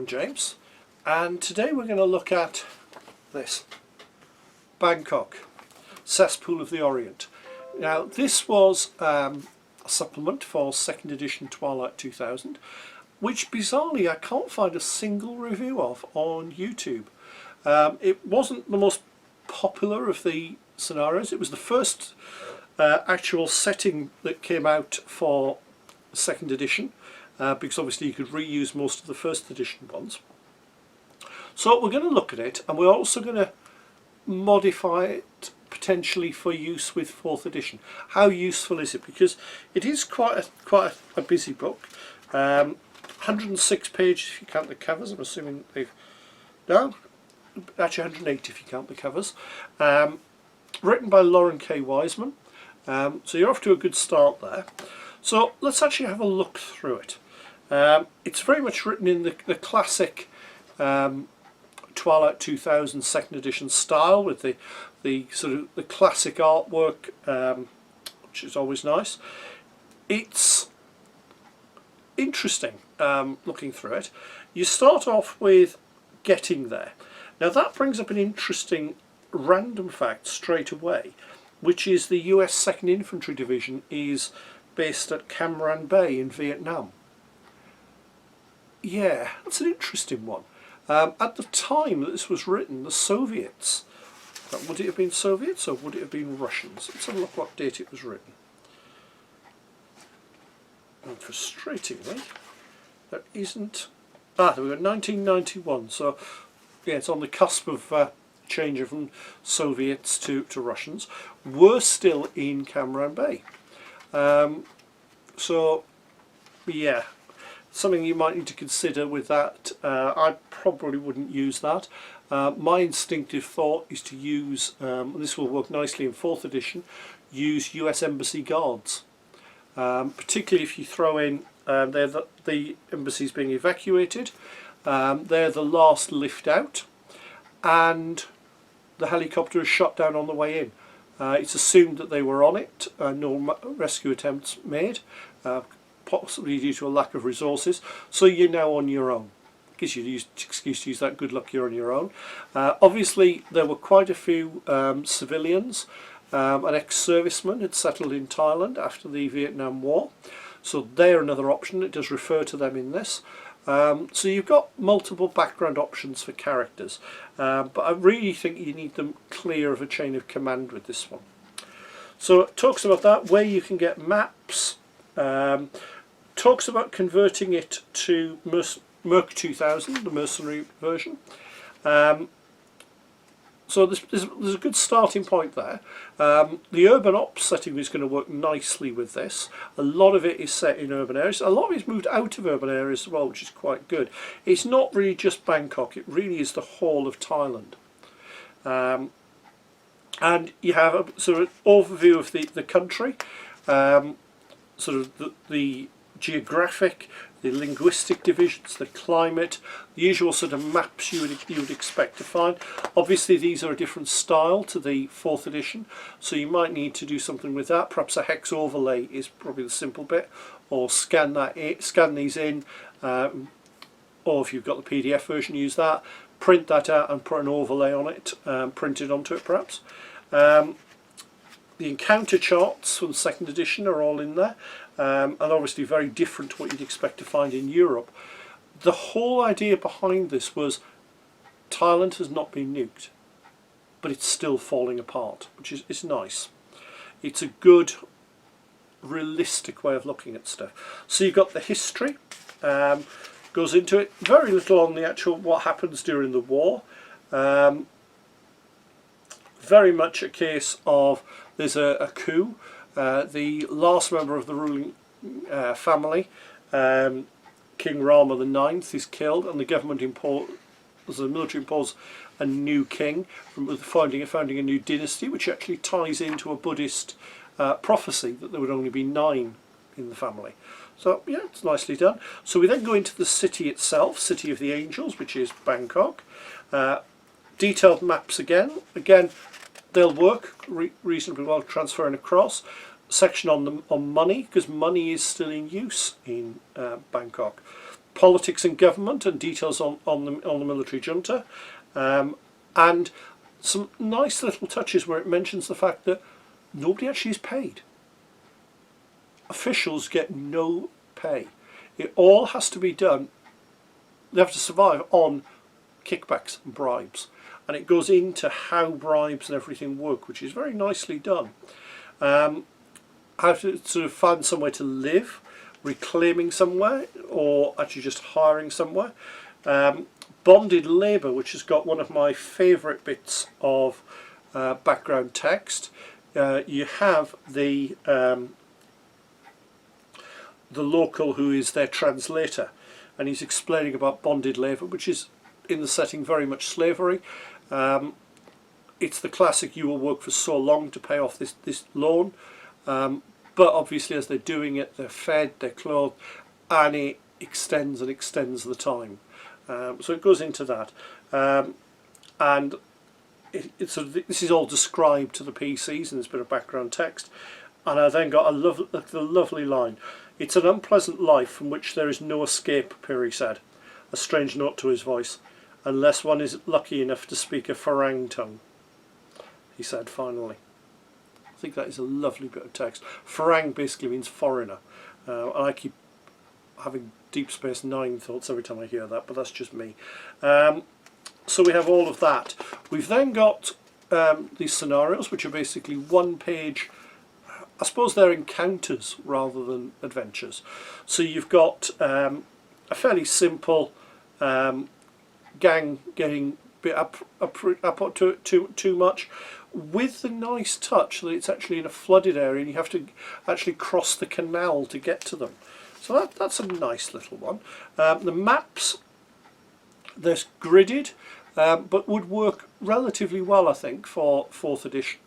I'm James, and today we're going to look at this Bangkok, Cesspool of the Orient. Now this was a supplement for 2nd edition Twilight 2000, which bizarrely I can't find a single review of on YouTube. It wasn't the most popular of the scenarios. It was the first actual setting that came out for 2nd edition, because obviously you could reuse most of the 1st edition ones. So we're going to look at it, and we're also going to modify it potentially for use with 4th edition. How useful is it? Because it is quite a busy book. 106 pages if you count the covers. I'm assuming they've... No, actually 108 if you count the covers. Written by Lauren K. Wiseman. So you're off to a good start there. So let's actually have a look through it. It's very much written in the classic Twilight 2000 2nd edition style, with the sort of the classic artwork, which is always nice. It's interesting looking through it. You start off with getting there. Now that brings up an interesting random fact straight away, which is the US 2nd Infantry Division is based at Cam Ranh Bay in Vietnam. Yeah, that's an interesting one. At the time that this was written, the Soviets, would it have been Soviets or would it have been Russians? Let's have a look what date it was written. And frustratingly, there isn't... there we go, 1991, so yeah, it's on the cusp of changing from Soviets to Russians. We're still in Cam Ranh Bay. So, yeah, something you might need to consider with that. I probably wouldn't use that. My instinctive thought is to use, and this will work nicely in 4th edition, use US Embassy Guards. Particularly if you throw in, the embassy's being evacuated, they're the last lift out, and the helicopter is shot down on the way in. It's assumed that they were on it, no rescue attempts made, possibly due to a lack of resources, so you're now on your own. Gives you the excuse to use that, good luck, you're on your own. Obviously there were quite a few civilians, an ex-serviceman had settled in Thailand after the Vietnam War, so they're another option. It does refer to them in this. So you've got multiple background options for characters, but I really think you need them clear of a chain of command with this one. So it talks about that, where you can get maps, talks about converting it to Merc 2000, the mercenary version. So there's a good starting point there. The urban ops setting is going to work nicely with this. A lot of it is set in urban areas. A lot of it's moved out of urban areas as well, which is quite good. It's not really just Bangkok, it really is the whole of Thailand. And you have a sort of overview of the country, sort of the geographic, the linguistic divisions, the climate, the usual sort of maps you would expect to find. Obviously these are a different style to the 4th edition, so you might need to do something with that. Perhaps a hex overlay is probably the simple bit, or scan these in, or if you've got the PDF version, use that, print that out and put an overlay on it, print it onto it perhaps. The encounter charts from the 2nd edition are all in there, and obviously very different to what you'd expect to find in Europe. The whole idea behind this was Thailand has not been nuked, but it's still falling apart, which is nice. It's a good, realistic way of looking at stuff. So you've got the history, goes into it, very little on the actual what happens during the war. Very much a case of there's a coup. The last member of the ruling family, King Rama IX, is killed, and the government the military imposed a new king, with founding a new dynasty, which actually ties into a Buddhist prophecy that there would only be 9 in the family. So yeah, it's nicely done. So we then go into the city itself, City of the Angels, which is Bangkok. Detailed maps again. They'll work reasonably well transferring across. Section on money, because money is still in use in Bangkok. politics and government and details on the military junta, and some nice little touches where it mentions the fact that nobody actually is paid. Officials get no pay. It all has to be done. They have to survive on kickbacks and bribes, and it goes into how bribes and everything work, which is very nicely done. How to sort of find somewhere to live, reclaiming somewhere, or actually just hiring somewhere. Bonded labour, which has got one of my favourite bits of background text. You have the local who is their translator, and he's explaining about bonded labour, which is in the setting very much slavery. It's the classic, you will work for so long to pay off this loan, but obviously as they're doing it, they're fed, they're clothed, and it extends and extends the time. So it goes into that, and it's sort of, this is all described to the PCs, and there's a bit of background text. And I then got a lovely line. "It's an unpleasant life from which there is no escape," Piri said, a strange note to his voice, "unless one is lucky enough to speak a Farang tongue," he said finally. I think that is a lovely bit of text. Farang basically means foreigner, and I keep having Deep Space Nine thoughts every time I hear that, but that's just me. So we have all of that. We've then got these scenarios, which are basically one page. I suppose they're encounters rather than adventures. So you've got a fairly simple gang getting a bit up to too much, with the nice touch that it's actually in a flooded area and you have to actually cross the canal to get to them. So that's a nice little one. The maps, they're gridded, but would work relatively well, I think, for 4th edition.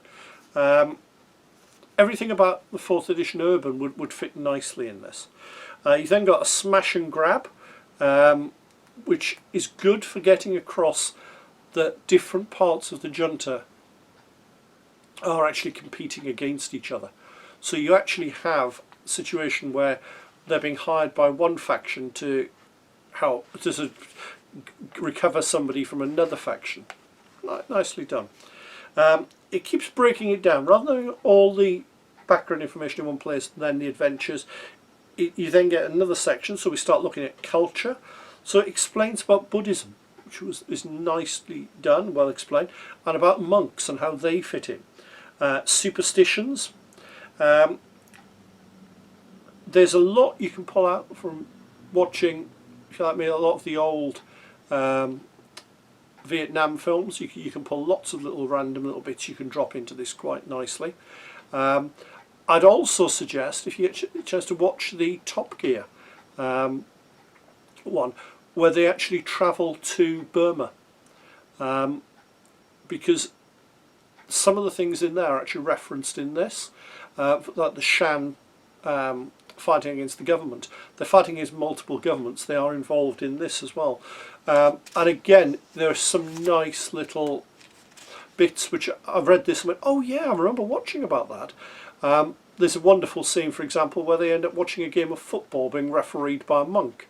Everything about the 4th edition Urban would fit nicely in this. You've then got a smash and grab, which is good for getting across the different parts of the junta are actually competing against each other. So you actually have a situation where they're being hired by one faction to help to recover somebody from another faction. Nicely done. It keeps breaking it down. Rather than all the background information in one place and then the adventures, you then get another section. So we start looking at culture. So it explains about Buddhism, which is nicely done, well explained, and about monks and how they fit in. Superstitions. There's a lot you can pull out from watching, if you like me, a lot of the old Vietnam films. You can pull lots of little random little bits you can drop into this quite nicely. I'd also suggest, if you get a chance to watch the Top Gear one, where they actually travel to Burma, because some of the things in there are actually referenced in this, like the Shan fighting against the government. They're fighting against multiple governments. They are involved in this as well. And again, there are some nice little bits which I've read this and went, oh yeah, I remember watching about that. There's a wonderful scene, for example, where they end up watching a game of football being refereed by a monk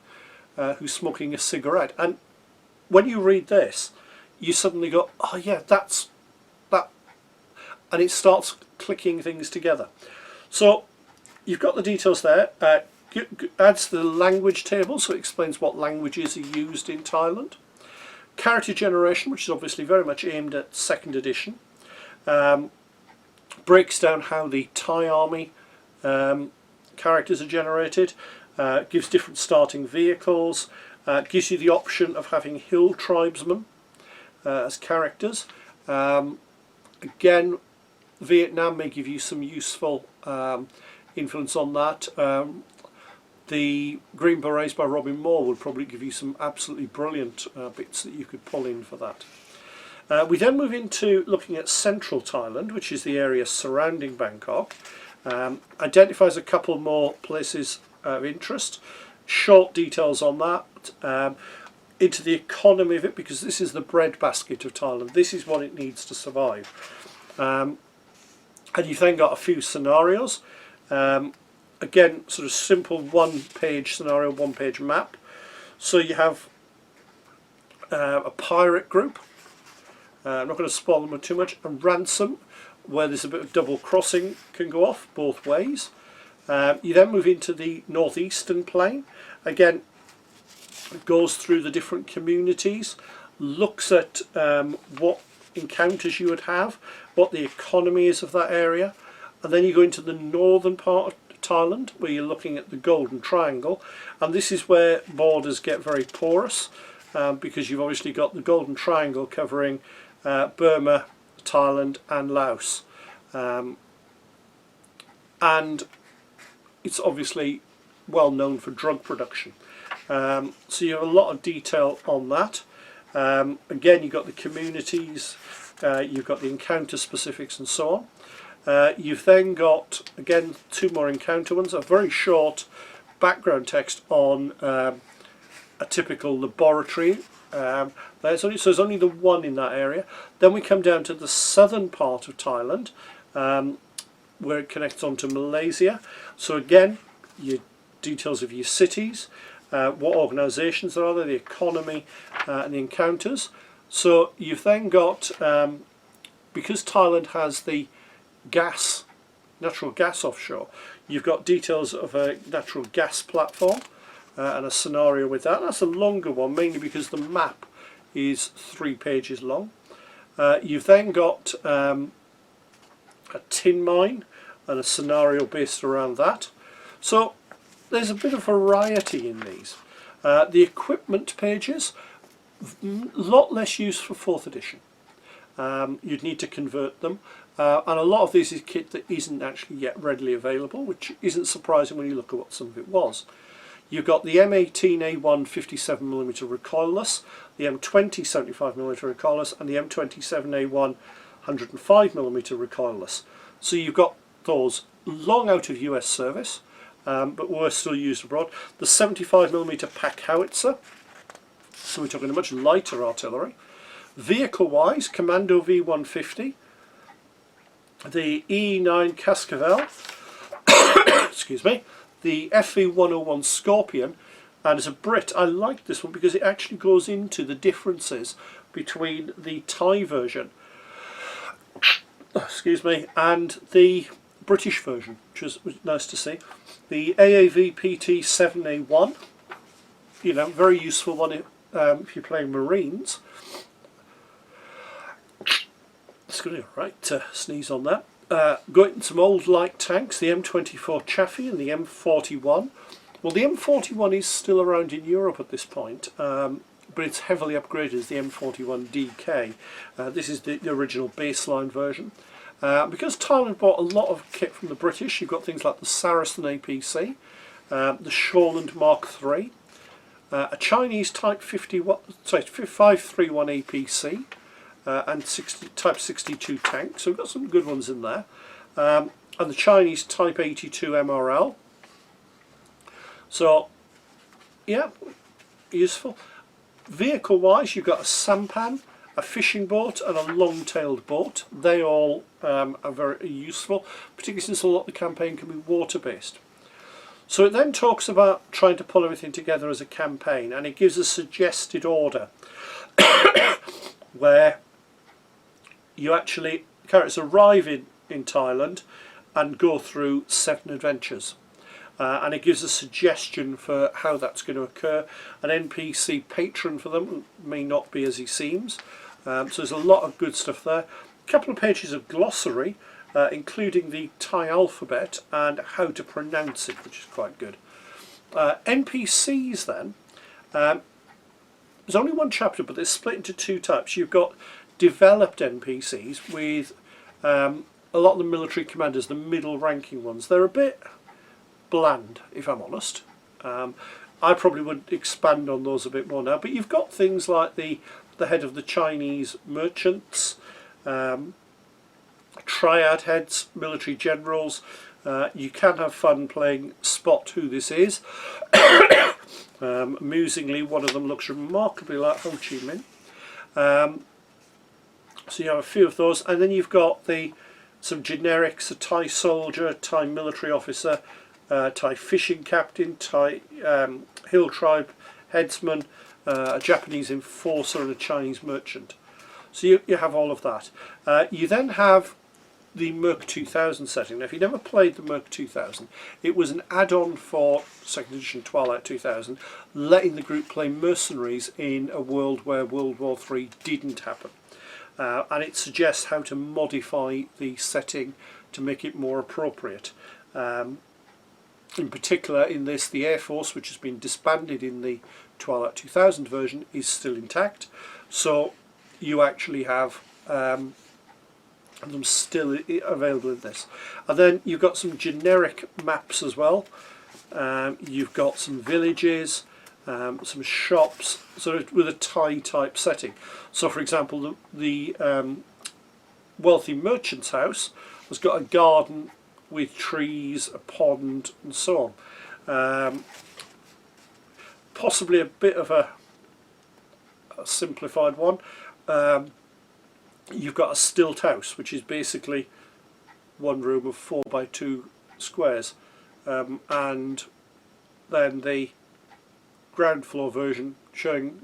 who's smoking a cigarette. And when you read this, you suddenly go, oh yeah, that's that. And it starts clicking things together. So you've got the details there. Adds the language table, so it explains what languages are used in Thailand. Character generation, which is obviously very much aimed at 2nd edition. Breaks down how the Thai army characters are generated. Gives different starting vehicles. Gives you the option of having hill tribesmen as characters. Again, Vietnam may give you some useful influence on that. The Green Berets by Robin Moore would probably give you some absolutely brilliant bits that you could pull in for that. We then move into looking at central Thailand, which is the area surrounding Bangkok. Identifies a couple more places of interest. Short details on that. Into the economy of it, because this is the breadbasket of Thailand. This is what it needs to survive. And you've then got a few scenarios. Again, sort of simple one-page scenario, one-page map. So you have a pirate group, I'm not going to spoil them too much, a ransom, where there's a bit of double crossing can go off both ways. You then move into the northeastern plain. Again, it goes through the different communities, looks at what encounters you would have, what the economy is of that area, and then you go into the northern part of Thailand where you're looking at the Golden Triangle, and this is where borders get very porous because you've obviously got the Golden Triangle covering Burma, Thailand and Laos, and it's obviously well known for drug production. So you have a lot of detail on that. Again, you've got the communities, you've got the encounter specifics and so on. You've then got, again, 2 more encounter ones, a very short background text on a typical laboratory. So there's only the one in that area. Then we come down to the southern part of Thailand, where it connects on to Malaysia. So again, your details of your cities, what organisations there are there, the economy and the encounters. So you've then got, because Thailand has the natural gas offshore, you've got details of a natural gas platform and a scenario with that. That's a longer one, mainly because the map is 3 pages long. You've then got a tin mine and a scenario based around that. So there's a bit of variety in these. The equipment pages, a lot less use for 4th edition. You'd need to convert them, and a lot of this is kit that isn't actually yet readily available, which isn't surprising when you look at what some of it was. You've got the M18A1 57mm recoilless, the M20 75mm recoilless, and the M27A1 105mm recoilless. So you've got those long out of US service, but were still used abroad. The 75mm pack howitzer, so we're talking a much lighter artillery. Vehicle-wise, Commando V150, the E9 Cascavel, excuse me, the FV101 Scorpion, and as a Brit I like this one because it actually goes into the differences between the Thai version, excuse me, and the British version, which was nice to see. The AAV PT7A1, you know, very useful one if you're playing Marines. It's going to be alright to sneeze on that. Got some old light tanks, the M24 Chaffee and the M41. Well, the M41 is still around in Europe at this point, but it's heavily upgraded as the M41 DK. This is the original baseline version. Because Thailand bought a lot of kit from the British, you've got things like the Saracen APC, the Shoreland Mark III, a Chinese Type 531 APC, and Type 62 tank, so we've got some good ones in there, and the Chinese Type 82 MRL. So yeah, useful. Vehicle wise, you've got a sampan, a fishing boat and a long-tailed boat. They all are very useful, particularly since a lot of the campaign can be water-based. So it then talks about trying to pull everything together as a campaign, and it gives a suggested order where you actually, characters arrive in Thailand and go through 7 adventures. And it gives a suggestion for how that's going to occur. An NPC patron for them may not be as he seems. So there's a lot of good stuff there. A couple of pages of glossary, including the Thai alphabet and how to pronounce it, which is quite good. NPCs then, there's only one chapter, but they're split into 2 types. You've got developed NPCs with a lot of the military commanders, the middle ranking ones. They're a bit bland, if I'm honest. I probably would expand on those a bit more now, but you've got things like the head of the Chinese merchants, triad heads, military generals. You can have fun playing spot who this is. Amusingly, one of them looks remarkably like Ho Chi Minh. So you have a few of those, and then you've got some generics: a Thai soldier, Thai military officer, Thai fishing captain, Thai hill tribe headsman, a Japanese enforcer and a Chinese merchant. So you have all of that. You then have the Merc 2000 setting. Now if you never played the Merc 2000, it was an add-on for 2nd edition Twilight 2000, letting the group play mercenaries in a world where World War III didn't happen. And it suggests how to modify the setting to make it more appropriate. In particular, in this, the Air Force, which has been disbanded in the Twilight 2000 version, is still intact. So you actually have them still available in this. And then you've got some generic maps as well. You've got some villages, some shops, sort of with a Thai type setting. So for example, the wealthy merchant's house has got a garden with trees, a pond and so on. Possibly a bit of a simplified one. You've got a stilt house, which is basically one room of 4x2 squares, and then the ground floor version showing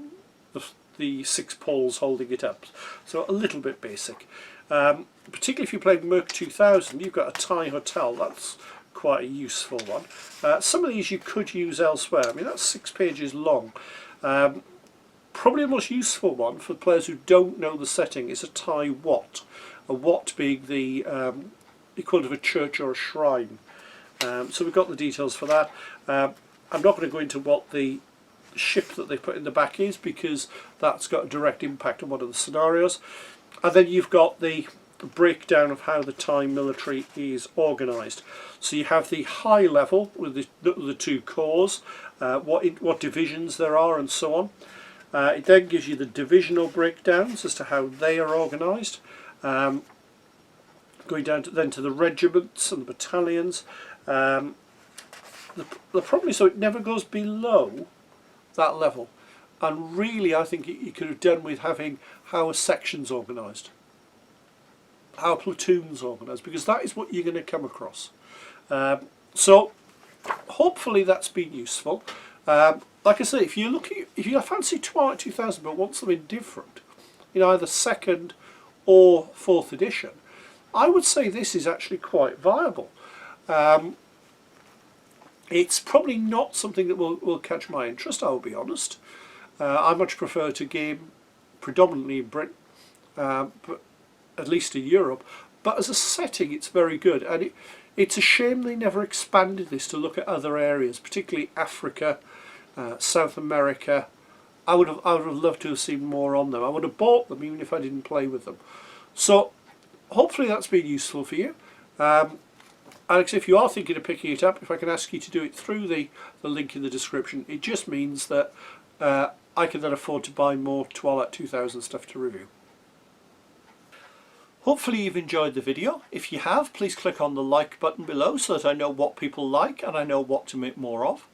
the 6 poles holding it up. So a little bit basic. Particularly if you're playing Merc 2000, you've got a Thai hotel. That's quite a useful one. Some of these you could use elsewhere. I mean, that's 6 pages long. Probably the most useful one for players who don't know the setting is a Thai wat. A wat being the equivalent of a church or a shrine. So we've got the details for that. I'm not going to go into what the ship that they put in the back is, because that's got a direct impact on one of the scenarios. And then you've got the breakdown of how the Thai military is organised. So you have the high level with the 2 corps, what divisions there are and so on. It then gives you the divisional breakdowns as to how they are organised. Going down to the regiments and the battalions. The problem is, so it never goes below that level. And really I think you could have done with having how a section's organised, how a platoon's organised, because that is what you're going to come across. So hopefully that's been useful. Like I say, if you fancy Twilight 2000 but want something different, in either 2nd or 4th edition, I would say this is actually quite viable. It's probably not something that will catch my interest, I'll be honest. I much prefer to game predominantly in Britain, but at least in Europe. But as a setting, it's very good, and it's a shame they never expanded this to look at other areas, particularly Africa, South America. I would have loved to have seen more on them. I would have bought them even if I didn't play with them. So hopefully that's been useful for you. Alex, if you are thinking of picking it up, if I can ask you to do it through the link in the description, it just means that I can then afford to buy more Twilight 2000 stuff to review. Hopefully you've enjoyed the video. If you have, please click on the like button below so that I know what people like and I know what to make more of.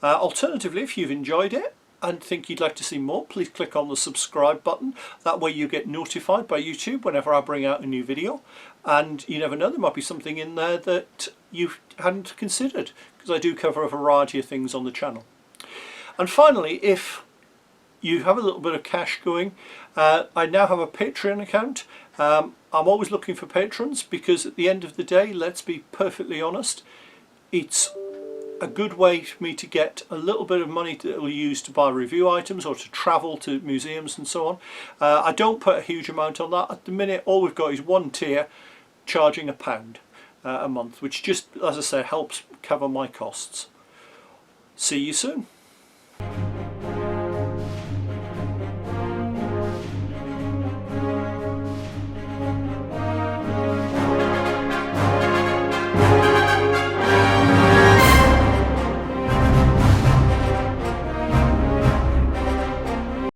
Alternatively, if you've enjoyed it and think you'd like to see more, please click on the subscribe button. That way you get notified by YouTube whenever I bring out a new video. And you never know, there might be something in there that you hadn't considered, because I do cover a variety of things on the channel. And finally, if you have a little bit of cash going, I now have a Patreon account. I'm always looking for patrons, because at the end of the day, let's be perfectly honest, it's a good way for me to get a little bit of money that will use to buy review items or to travel to museums and so on. I don't put a huge amount on that. At the minute, all we've got is one tier charging £1 a month, which just, as I say, helps cover my costs. See you soon.